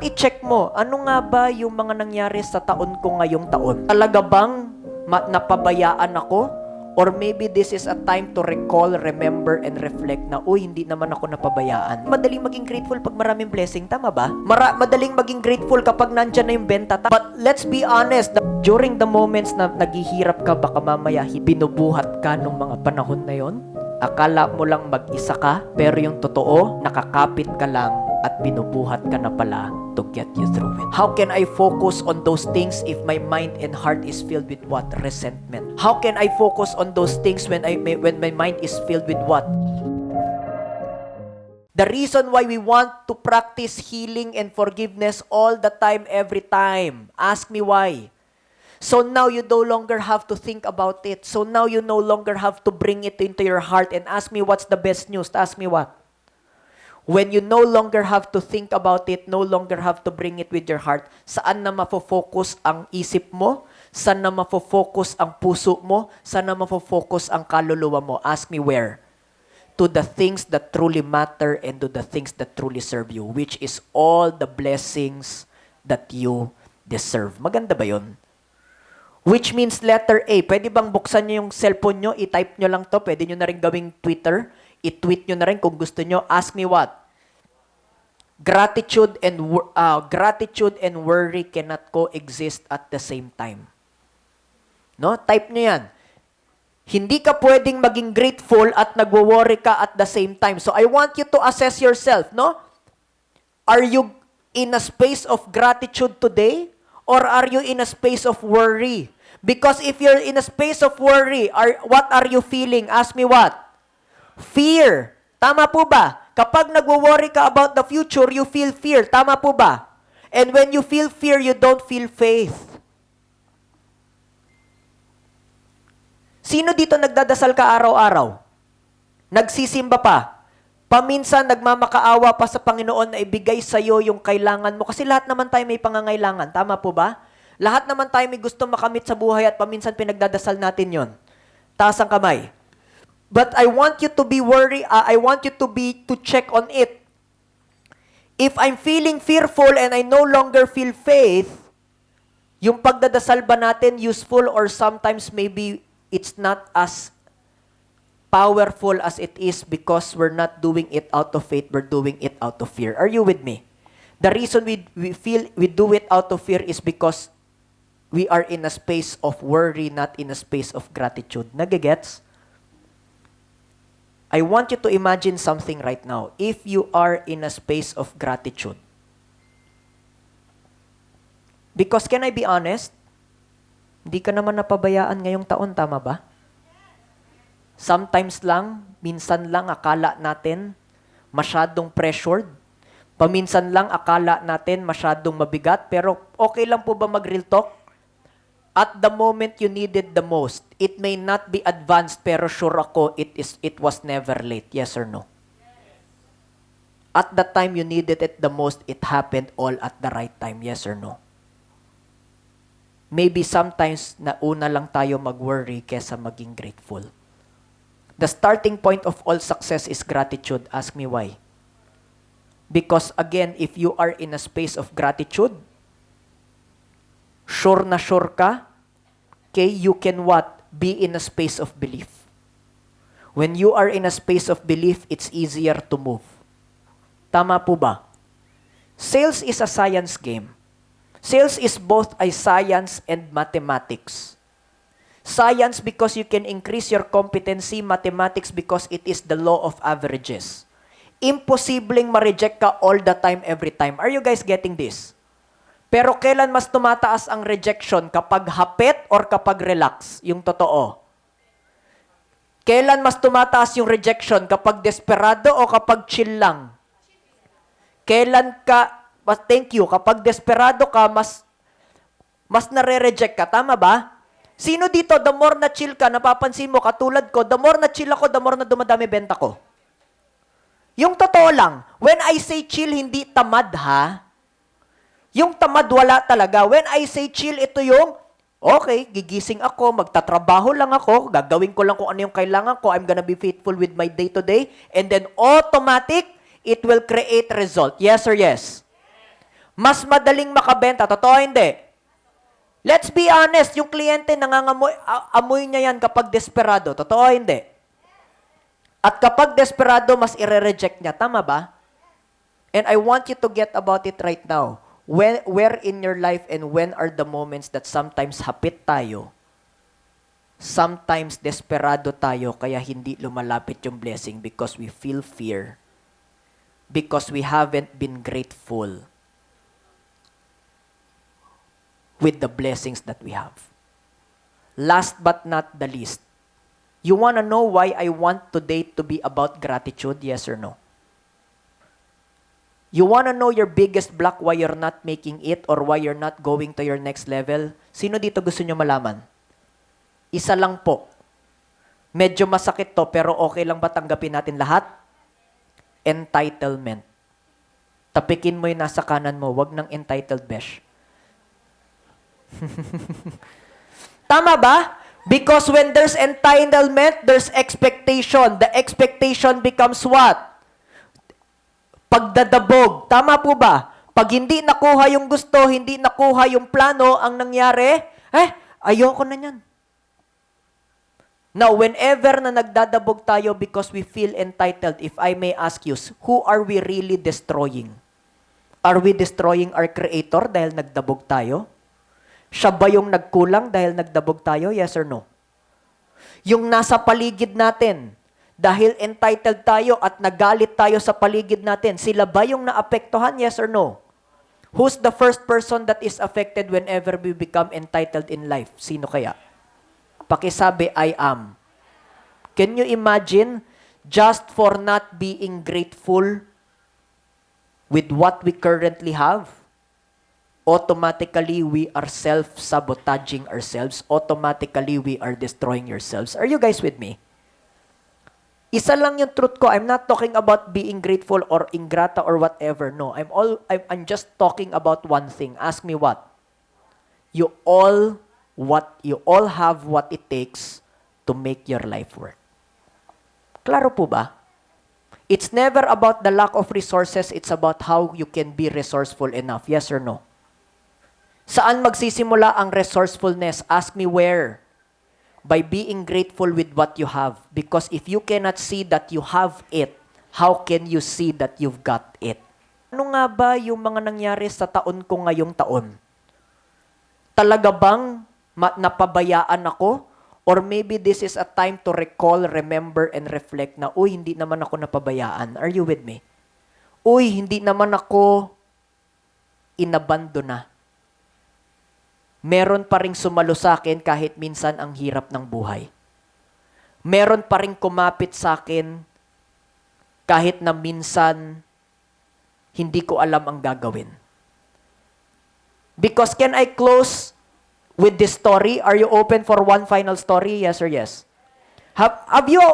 I-check mo, ano nga ba yung mga nangyari sa taon ko ngayong taon? Talaga bang napabayaan ako? Or maybe this is a time to recall, remember, and reflect na, uy, hindi naman ako napabayaan. Madaling maging grateful pag maraming blessing, tama ba? Madaling maging grateful kapag nandyan na yung benta. But let's be honest, during the moments na naghihirap ka, baka mamaya binubuhat ka nung mga panahon na yon. Akala mo lang mag-isa ka, pero yung totoo, nakakapit ka lang at binubuhat ka na pala to get you through it. How can I focus on those things if my mind and heart is filled with what? Resentment. How can I focus on those things when my mind is filled with what? The reason why we want to practice healing and forgiveness all the time, every time. Ask me why. So now you no longer have to think about it. So now you no longer have to bring it into your heart and ask me what's the best news. Ask me what? When you no longer have to think about it, no longer have to bring it with your heart, saan na mafo-focus ang isip mo? Saan na mafo-focus ang puso mo? Saan na mafo-focus ang kaluluwa mo? Ask me where? To the things that truly matter and to the things that truly serve you, which is all the blessings that you deserve. Maganda ba yun? Which means letter A. Pwede bang buksan nyo yung cellphone nyo, i-type nyo lang to, pwede nyo na rin gawing Twitter, i-tweet nyo na rin kung gusto nyo. Ask me what? Gratitude and worry cannot coexist at the same time. No? Type nyo yan. Hindi ka pwedeng maging grateful at nagwo-worry ka at the same time. So I want you to assess yourself, no? Are you in a space of gratitude today? Or are you in a space of worry? Because if you're in a space of worry, what are you feeling? Ask me what? Fear. Tama po ba? Kapag nagwo-worry ka about the future, you feel fear. Tama po ba? And when you feel fear, you don't feel faith. Sino dito nagdadasal ka araw-araw? Nagsisimba pa? Paminsan nagmamakaawa pa sa Panginoon na ibigay sa iyo yung kailangan mo. Kasi lahat naman tayo may pangangailangan. Tama po ba? Lahat naman tayo may gusto makamit sa buhay at paminsan pinagdadasal natin yon. Taas ang kamay. But I want you to be worried. I want you to check on it. If I'm feeling fearful and I no longer feel faith, yung pagdadasal ba natin useful or sometimes maybe it's not as powerful as it is because we're not doing it out of faith, we're doing it out of fear. Are you with me? The reason we do it out of fear is because we are in a space of worry, not in a space of gratitude. Nagigets? I want you to imagine something right now. If you are in a space of gratitude, because can I be honest? Hindi ka naman napabayaan ngayong taon, tama ba? Sometimes lang, minsan lang akala natin masyadong pressured. Paminsan lang akala natin masyadong mabigat. Pero okay lang po ba mag-real talk? At the moment you needed the most, it may not be advanced pero sure ako it was never late. Yes or no? At the time you needed it the most, it happened all at the right time. Yes or no? Maybe sometimes nauna lang tayo mag-worry kesa maging grateful. The starting point of all success is gratitude. Ask me why. Because again, if you are in a space of gratitude, sure na sure ka, okay, you can what? Be in a space of belief. When you are in a space of belief, it's easier to move. Tama po ba? Sales is a science game. Sales is both a science and mathematics. Science because you can increase your competency, mathematics because it is the law of averages. Imposibleng ma-reject ka all the time, every time. Are you guys getting this? Pero kailan mas tumataas ang rejection? Kapag hapit or kapag relax? Yung totoo. Kailan mas tumataas yung rejection? Kapag desperado o kapag chill lang? Kailan thank you, kapag desperado ka, mas nare-reject ka. Tama ba? Sino dito, the more na chill ka, napapansin mo, katulad ko, the more na chill ako, the more na dumadami benta ko. Yung totoo lang, when I say chill, hindi tamad ha. Yung tamad, wala talaga. When I say chill, ito yung, okay, gigising ako, magtatrabaho lang ako, gagawin ko lang kung ano yung kailangan ko, I'm gonna be faithful with my day-to-day, and then automatic, it will create result. Yes or yes? Mas madaling makabenta. Totoo hindi? Let's be honest, yung kliyente amoy niya yan kapag desperado. Totoo hindi? At kapag desperado, mas ire-reject niya. Tama ba? And I want you to get about it right now. Where in your life and when are the moments that sometimes hapit tayo, sometimes desperado tayo, kaya hindi lumalapit yung blessing because we feel fear, because we haven't been grateful with the blessings that we have. Last but not the least, you want to know why I want today to be about gratitude, yes or no? You want to know your biggest block why you're not making it or why you're not going to your next level? Sino dito gusto nyo malaman? Isa lang po. Medyo masakit to, pero okay lang ba tanggapin natin lahat? Entitlement. Tapikin mo yung nasa kanan mo, wag ng entitled besh. Tama ba? Because when there's entitlement, there's expectation. The expectation becomes what? Pagdadabog. Tama po ba? Pag hindi nakuha yung gusto, hindi nakuha yung plano, ang nangyari, ayoko na yan. Now, whenever na nagdadabog tayo because we feel entitled, if I may ask you, who are we really destroying? Are we destroying our Creator dahil nagdabog tayo? Siya ba yung nagkulang dahil nagdabog tayo? Yes or no? Yung nasa paligid natin, dahil entitled tayo at nagalit tayo sa paligid natin, sila ba yung naapektuhan? Yes or no? Who's the first person that is affected whenever we become entitled in life? Sino kaya? Pakisabi, I am. Can you imagine, just for not being grateful with what we currently have, automatically we are self-sabotaging ourselves. Automatically we are destroying ourselves. Are you guys with me? Isa lang yung truth ko. I'm not talking about being grateful or ingrata or whatever. No, I'm just talking about one thing. Ask me what? You all have what it takes to make your life work. Klaro po ba? It's never about the lack of resources. It's about how you can be resourceful enough. Yes or no? Saan magsisimula ang resourcefulness? Ask me where. By being grateful with what you have. Because if you cannot see that you have it, how can you see that you've got it? Ano nga ba yung mga nangyari sa taon ko ngayong taon? Talaga bang napabayaan ako? Or maybe this is a time to recall, remember, and reflect na, uy, hindi naman ako napabayaan. Are you with me? Uy, hindi naman ako inabandona. Meron pa ring sumalo sa akin kahit minsan ang hirap ng buhay. Meron pa ring kumapit sa akin kahit na minsan hindi ko alam ang gagawin. Because can I close with this story? Are you open for one final story? Yes or yes? Have you,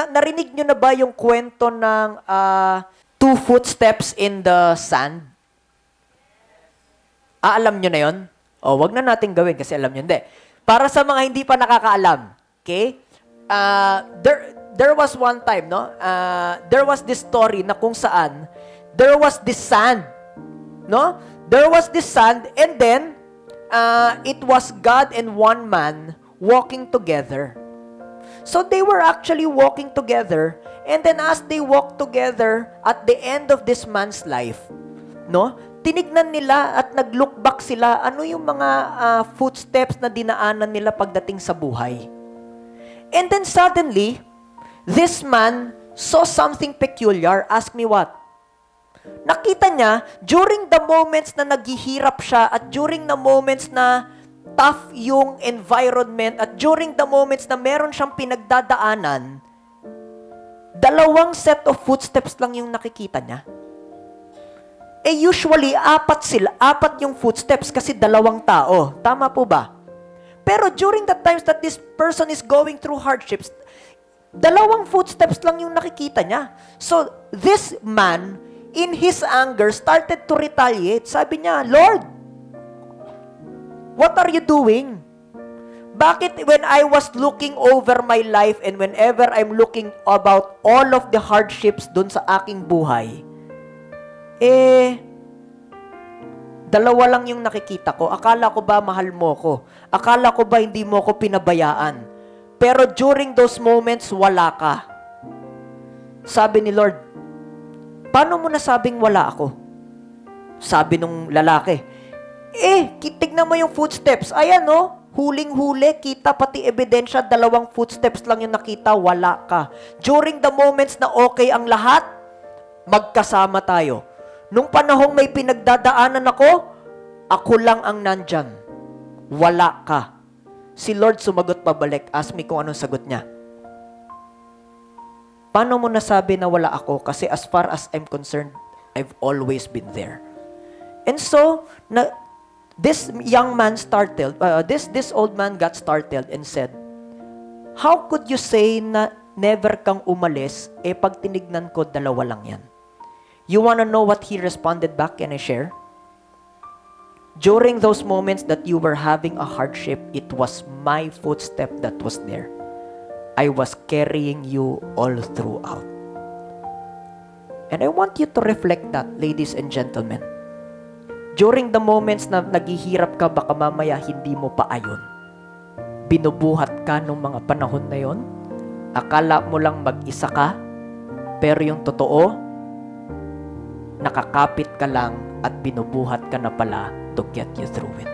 narinig nyo na ba yung kwento ng 2 footsteps in the sand? Alam nyo na yon? O, wag na natin gawin kasi alam nyo. Hindi. Para sa mga hindi pa nakakaalam, okay? There was one time, no? There was this story na kung saan there was this sand, no? There was this sand and then it was God and one man walking together. So they were actually walking together and then as they walked together at the end of this man's life, no? Tinignan nila at nag-look back sila, ano yung mga footsteps na dinaanan nila pagdating sa buhay. And then suddenly, this man saw something peculiar. Ask me what? Nakita niya, during the moments na naghihirap siya at during the moments na tough yung environment at during the moments na meron siyang pinagdadaanan, 2 set of footsteps lang yung nakikita niya. Usually, 4 yung footsteps kasi 2 tao. Tama po ba? Pero during the times that this person is going through hardships, 2 footsteps lang yung nakikita niya. So, this man, in his anger, started to retaliate. Sabi niya, Lord, what are you doing? Bakit when I was looking over my life and whenever I'm looking about all of the hardships dun sa aking buhay, Dalawa lang yung nakikita ko. Akala ko ba mahal mo ko? Akala ko ba hindi mo ko pinabayaan? Pero during those moments, wala ka. Sabi ni Lord, paano mo nasabing wala ako? Sabi nung lalaki, tignan mo yung footsteps. Ayan, huling-huli, kita pati ebidensya, 2 footsteps lang yung nakita, wala ka. During the moments na okay ang lahat, magkasama tayo. Nung panahong may pinagdadaanan ako lang ang nandyan. Wala ka. Si Lord sumagot pabalik. Ask me kung anong sagot niya. Paano mo nasabi na wala ako? Kasi as far as I'm concerned, I've always been there. And so, this young man startled, this old man got startled and said, how could you say na never kang umalis, pag tinignan ko, 2 lang yan? You wanna know what he responded back? Can I share? During those moments that you were having a hardship, it was my footstep that was there. I was carrying you all throughout. And I want you to reflect that, ladies and gentlemen. During the moments na naghihirap ka, baka mamaya hindi mo pa ayon. Binubuhat ka nung mga panahon na yon. Akala mo lang mag-isa ka, pero yung totoo, nakakapit ka lang at binubuhat ka na pala to get you through it.